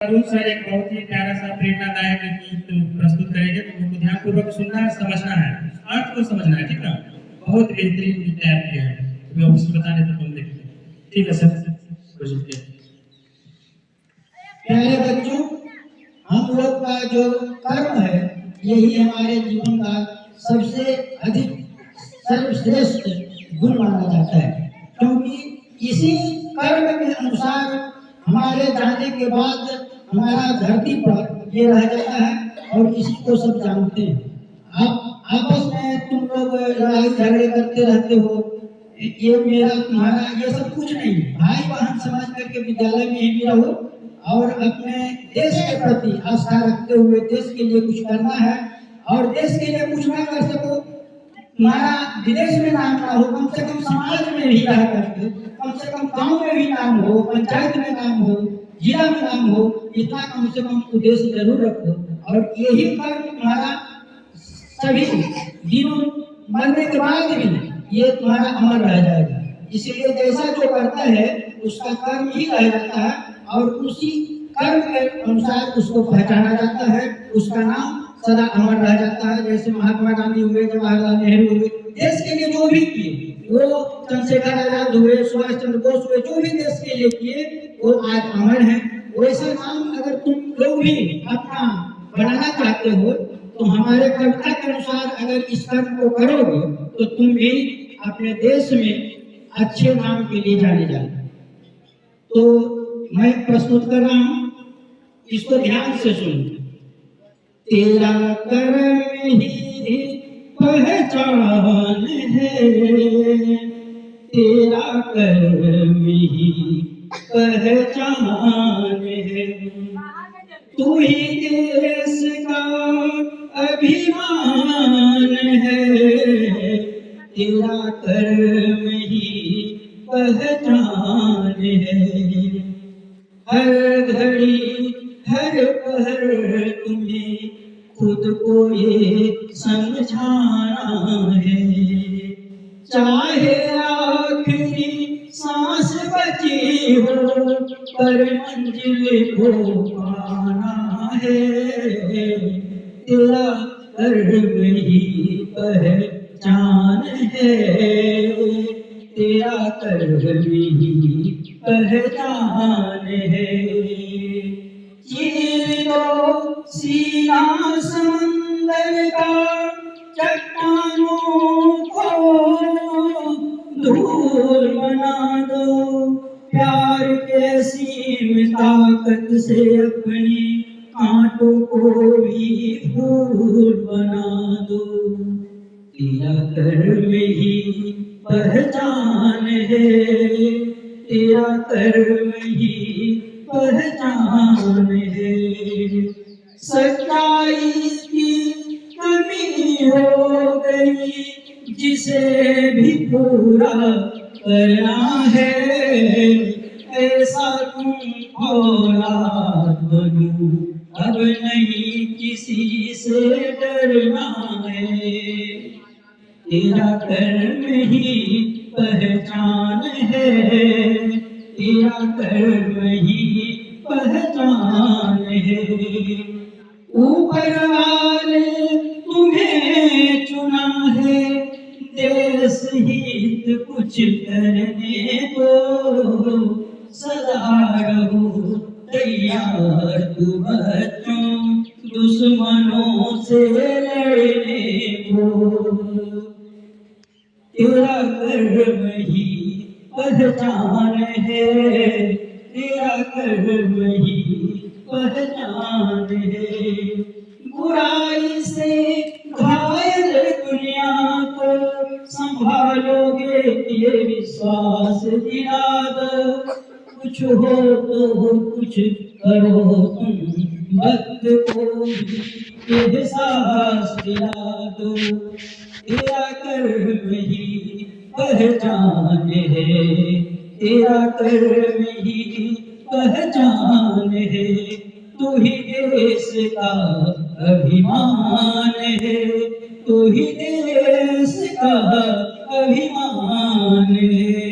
Arun sir एक बहुत ही प्यारा सा प्रेरणादायक गीत प्रस्तुत करेंगे, तो उनको ध्यानपूर्वक सुनना है, समझना है, अर्थ को समझना है, ठीक ना। बहुत बेहतरीन गीत तैयार किया है, तो आप उसको बताने तो तुम देखिए, ठीक है सर। प्यारे बच्चों, हम लोग का जो कर्म है यही हमारे जीवन का सबसे अधिक सर्वश्रेष्ठ गुण माना जाता है, क्योंकि इसी कर्म के अनुसार हमारे जाने के बाद हमारा धरती पर ये रह जाता है और इसी को सब जानते हैं। आप आपस में तुम लोग लड़ाई झगड़े करते रहते हो, ये मेरा तुम्हारा ये सब कुछ नहीं, भाई बहन समझ करके विद्यालय में ही रहो और अपने देश के प्रति आस्था रखते हुए देश के लिए कुछ करना है। और देश के लिए कुछ ना कर सको, तुम्हारा विदेश में नाम ना हो, कम से कम समाज में भी रह करके कम से कम गांव में भी नाम हो, पंचायत में नाम हो, जिला में नाम हो, इतना कम से कम उद्देश्य जरूर रखो। और यही कर्म तुम्हारा सभी दिनों मरने के बाद भी ये तुम्हारा अमर रह जाएगा। इसलिए जैसा जो करता है उसका कर्म ही रह जाता है और उसी कर्म के अनुसार उसको पहचाना जाता है, उसका नाम सदा अमर रह जाता है। जैसे महात्मा गांधी हुए, जवाहरलाल नेहरू हुए, देश के लिए जो भी किए, वो चंद्रशेखर आजाद हुए, सुभाष चंद्र बोस हुए, जो भी देश के लिए किए वो आज अमर है। वैसा नाम अगर तुम लोग भी अपना बनाना चाहते हो तो हमारे कविता के अनुसार अगर इस कर्म को करोगे तो तुम भी अपने देश में अच्छे नाम के लिए जाने जाओगे। तो मैं प्रस्तुत कर रहा हूँ, इसको ध्यान से सुन। तेरा कर्म ही पहचान है, तेरा कर्म ही पहचान है, तू ही देश का अभिमान है, तेरा कर्म ही पहचान है। हर घड़ी हर पहर तुम्हें खुद को ये समझाना है, चाहे आखिरी सांस बची हो पर मंजिल को पाना है, तेरा कर्म ही पहचान है, तेरा कर्म ही पहचान है। चीर दो सीना समंदर का चट्टानों को धूल बना दो, प्यार के सीम ताकत से अपनी कांटों को भी फूल बना दो, तेरा कर्म ही पहचान है, तेरा कर्म ही पहचान है। सच्चाई की कमी हो गई जिसे भी पूरा करना है, ऐसा तुम औलाद बनो, अब नहीं किसी से डरना है, तेरा कर्म ही पहचान है, तेरा कर्म ही पहचान है। ऊपर वाले तुम्हें चुना है, देश हित कुछ करने को सदा रहो तैयार तू बच्चों, दुश्मनों से लड़ने को, तेरा कर्म ही पहचान है, तेरा कर्म ही पहचान है। बुराई से घायल दुनिया को संभालोगे ये विश्वास दिला दो, कुछ हो तो कुछ करो तुम वक्त को भी एहसास दिला दो, तेरा कर्म ही पहचान है, तेरा कर्म ही पहचान है, तू ही देश का अभिमान है, तू ही देश का अभिमान है।